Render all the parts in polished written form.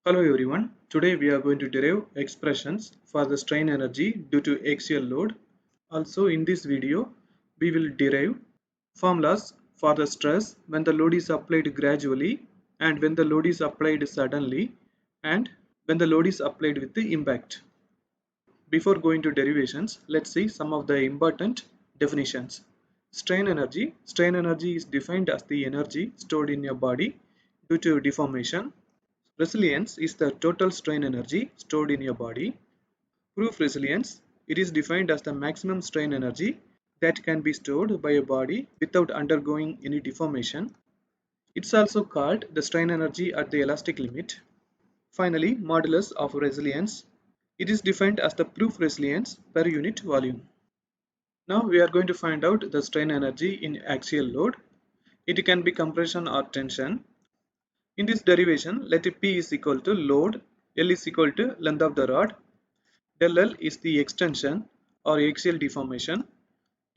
Hello everyone. Today we are going to derive expressions for the strain energy due to axial load. Also in this video we will derive formulas for the stress when the load is applied gradually and when the load is applied suddenly and when the load is applied with the impact. Before going to derivations, let's see some of the important definitions. Strain energy is defined as the energy stored in your body due to deformation. Resilience is the total strain energy stored in your body. Proof resilience, it is defined as the maximum strain energy that can be stored by a body without undergoing any deformation. It's also called the strain energy at the elastic limit. Finally, modulus of resilience, it is defined as the proof resilience per unit volume. Now we are going to find out the strain energy in axial load. It can be compression or tension. In this derivation, let P is equal to load, L is equal to length of the rod, del L is the extension or axial deformation,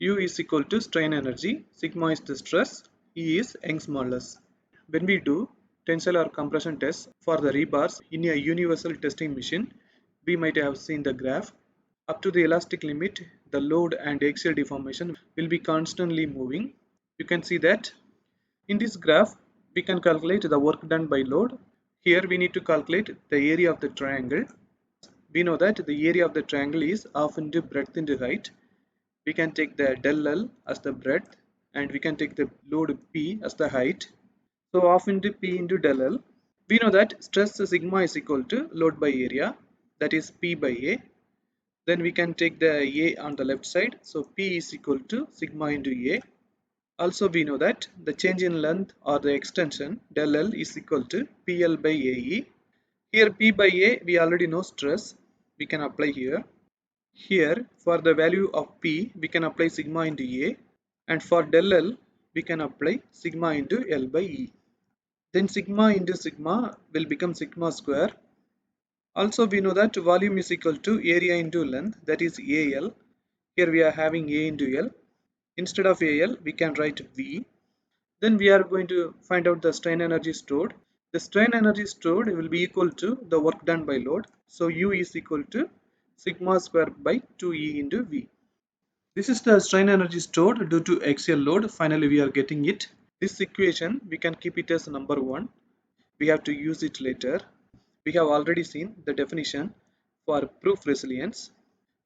U is equal to strain energy, sigma is the stress, E is Young's modulus. When we do tensile or compression tests for the rebars in a universal testing machine, we might have seen the graph. Up to the elastic limit, the load and axial deformation will be constantly moving. You can see that in this graph, we can calculate the work done by load. Here we need to calculate the area of the triangle. We know that the area of the triangle is half into breadth into height. We can take the del L as the breadth and we can take the load P as the height. So half into P into del L. We know that stress sigma is equal to load by area, that is P by A. Then we can take the A on the left side. So P is equal to sigma into A. Also we know that the change in length or the extension del L is equal to PL by AE. Here P by A we already know stress, we can apply here. Here for the value of P we can apply sigma into A, and for del L we can apply sigma into L by E. Then sigma into sigma will become sigma square. Also we know that volume is equal to area into length, that is AL. Here we are having A into L. Instead of AL we can write V. Then we are going to find out the strain energy stored. The strain energy stored will be equal to the work done by load. So U is equal to sigma square by 2E into V. This is the strain energy stored due to axial load. Finally we are getting it. This equation we can keep it as number 1. We have to use it later. We have already seen the definition for proof resilience.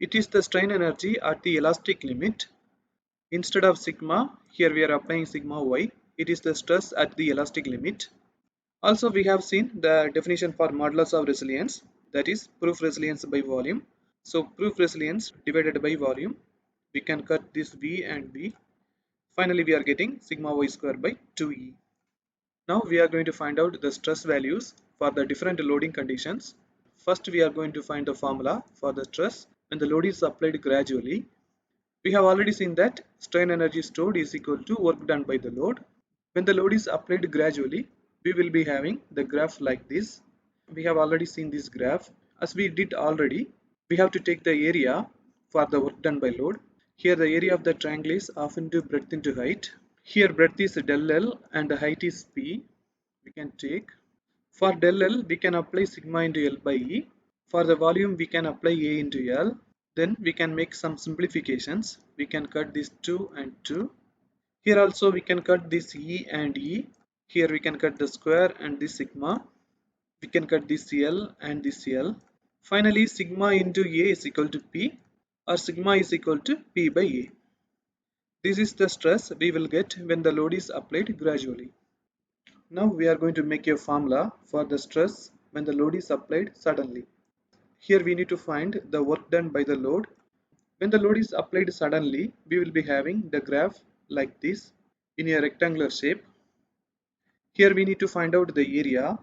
It is the strain energy at the elastic limit. Instead of sigma, here we are applying sigma y. It is the stress at the elastic limit. Also we have seen the definition for modulus of resilience, that is proof resilience by volume. So proof resilience divided by volume, we can cut this V and V. Finally we are getting sigma y square by 2E. Now we are going to find out the stress values for the different loading conditions. First we are going to find the formula for the stress when the load is applied gradually. We have already seen that strain energy stored is equal to work done by the load. When the load is applied gradually, we will be having the graph like this. We have already seen this graph. As we did already, we have to take the area for the work done by load. Here the area of the triangle is half into breadth into height. Here breadth is del L and the height is P. We can take. For del L, we can apply sigma into L by E. For the volume, we can apply A into L. Then we can make some simplifications. We can cut this 2 and 2. Here also we can cut this E and E. Here we can cut the square and this sigma. We can cut this L and this L. Finally, sigma into A is equal to P, or sigma is equal to P by A. This is the stress we will get when the load is applied gradually. Now we are going to make a formula for the stress when the load is applied suddenly. Here we need to find the work done by the load. When the load is applied suddenly, we will be having the graph like this in a rectangular shape. Here we need to find out the area.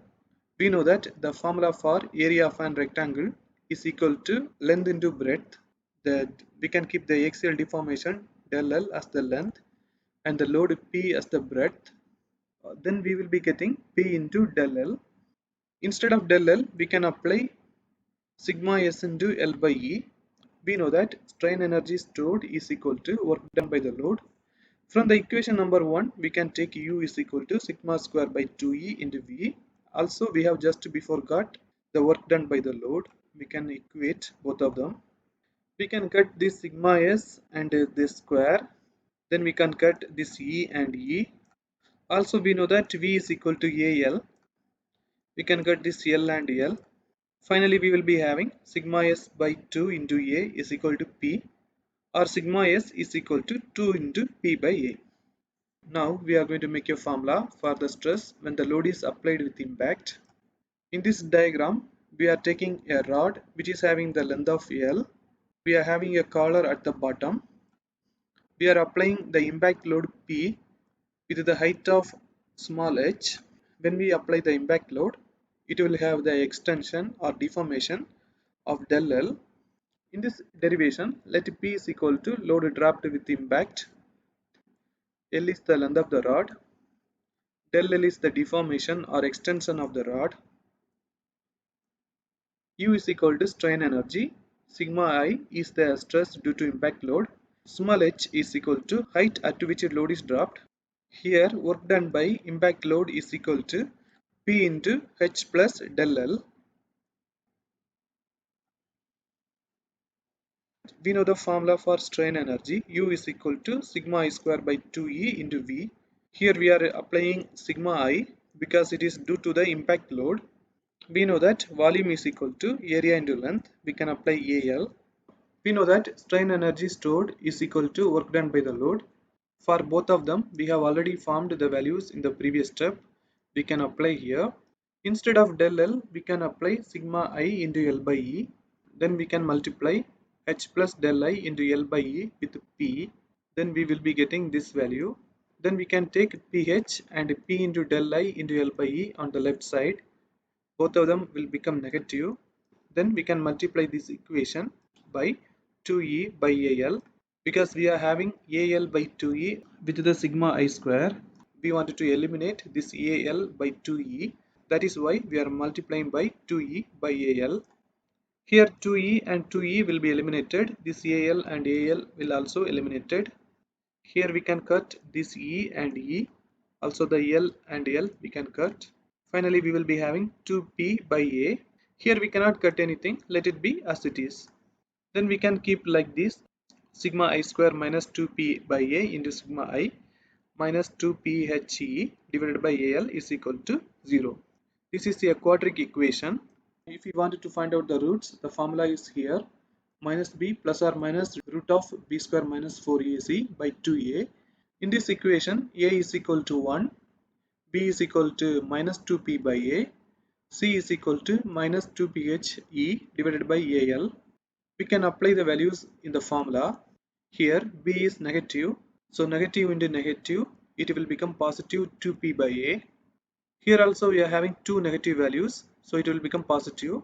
We know that the formula for area of an rectangle is equal to length into breadth. That we can keep the axial deformation del L as the length and the load P as the breadth. Then we will be getting P into del L. Instead of del L, we can apply sigma S into L by E. We know that strain energy stored is equal to work done by the load. From the equation number 1, we can take U is equal to sigma square by 2E into V. Also, we have just before got the work done by the load. We can equate both of them. We can cut this sigma s and this square. Then we can cut this E and E. Also we know that V is equal to AL. We can cut this L and L. Finally we will be having sigma S by 2 into A is equal to P, or sigma S is equal to 2 into P by A. Now we are going to make a formula for the stress when the load is applied with impact. In this diagram we are taking a rod which is having the length of L. We are having a collar at the bottom. We are applying the impact load P with the height of small h. When we apply the impact load, it will have the extension or deformation of del L. In this derivation, let P is equal to load dropped with impact. L is the length of the rod. Del L is the deformation or extension of the rod. U is equal to strain energy. Sigma I is the stress due to impact load. Small h is equal to height at which load is dropped. Here work done by impact load is equal to P into H plus del L. We know the formula for strain energy. U is equal to sigma I square by 2E into V. Here we are applying sigma I because it is due to the impact load. We know that volume is equal to area into length. We can apply AL. We know that strain energy stored is equal to work done by the load. For both of them, we have already formed the values in the previous step. We can apply here. Instead of del L, we can apply sigma I into L by E. Then we can multiply H plus del I into L by E with P. Then we will be getting this value. Then we can take PH and P into del I into L by E on the left side. Both of them will become negative. Then we can multiply this equation by 2E by AL. Because we are having AL by 2E with the sigma I square, we wanted to eliminate this AL by 2E. That is why we are multiplying by 2E by AL. Here 2E and 2E will be eliminated. This AL and AL will also eliminated. Here we can cut this E and E. Also the L and L we can cut. Finally we will be having 2P by A. Here we cannot cut anything. Let it be as it is. Then we can keep like this. Sigma I square minus 2P by A into sigma I minus 2PHE divided by AL is equal to 0. This is a quadratic equation. If we wanted to find out the roots, the formula is here. Minus b plus or minus root of b square minus 4ac by 2a. In this equation, a is equal to 1, b is equal to minus 2p by a, c is equal to minus 2phe divided by al. We can apply the values in the formula. Here b is negative, so negative into negative, it will become positive 2p by a. Here also we are having two negative values, so it will become positive.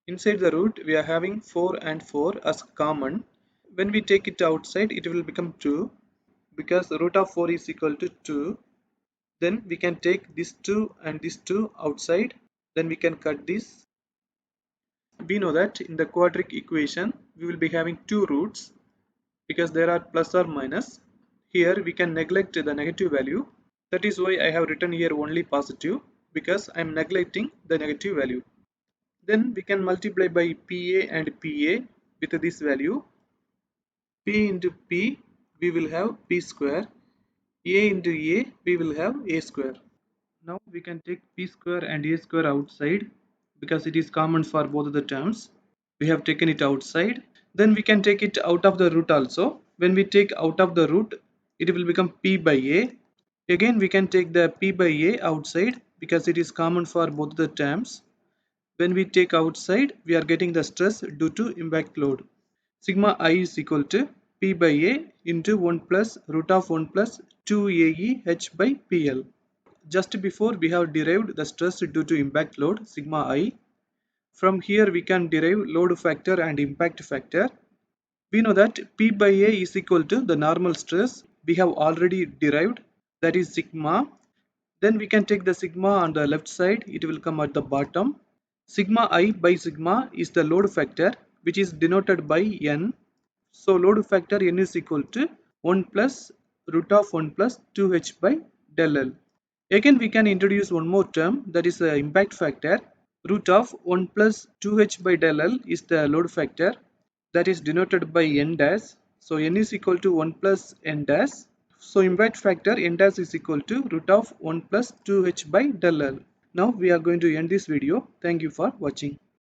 Inside the root we are having 4 and 4 as common. When we take it outside, it will become 2 because the root of 4 is equal to 2. Then we can take this 2 and this 2 outside. Then we can cut this. We know that in the quadratic equation we will be having two roots because there are plus or minus. Here we can neglect the negative value. That is why I have written here only positive, because I am neglecting the negative value. Then we can multiply by PA and PA with this value. P into P we will have P square. A into A we will have A square. Now we can take P square and A square outside because it is common for both of the terms. We have taken it outside. Then we can take it out of the root also. When we take out of the root, it will become P by A. Again we can take the P by A outside because it is common for both the terms. When we take outside, we are getting the stress due to impact load. Sigma I is equal to P by A into 1 plus root of 1 plus 2AE H by PL. Just before we have derived the stress due to impact load sigma I. From here we can derive load factor and impact factor. We know that P by A is equal to the normal stress we have already derived, that is sigma. Then we can take the sigma on the left side, it will come at the bottom. Sigma I by sigma is the load factor which is denoted by n. So load factor n is equal to 1 plus root of 1 plus 2h by del L. Again we can introduce one more term, that is the impact factor. Root of 1 plus 2h by del L is the load factor, that is denoted by n dash. So n is equal to 1 plus n dash. So impact factor n dash is equal to root of 1 plus 2h by del L. Now we are going to end this video. Thank you for watching.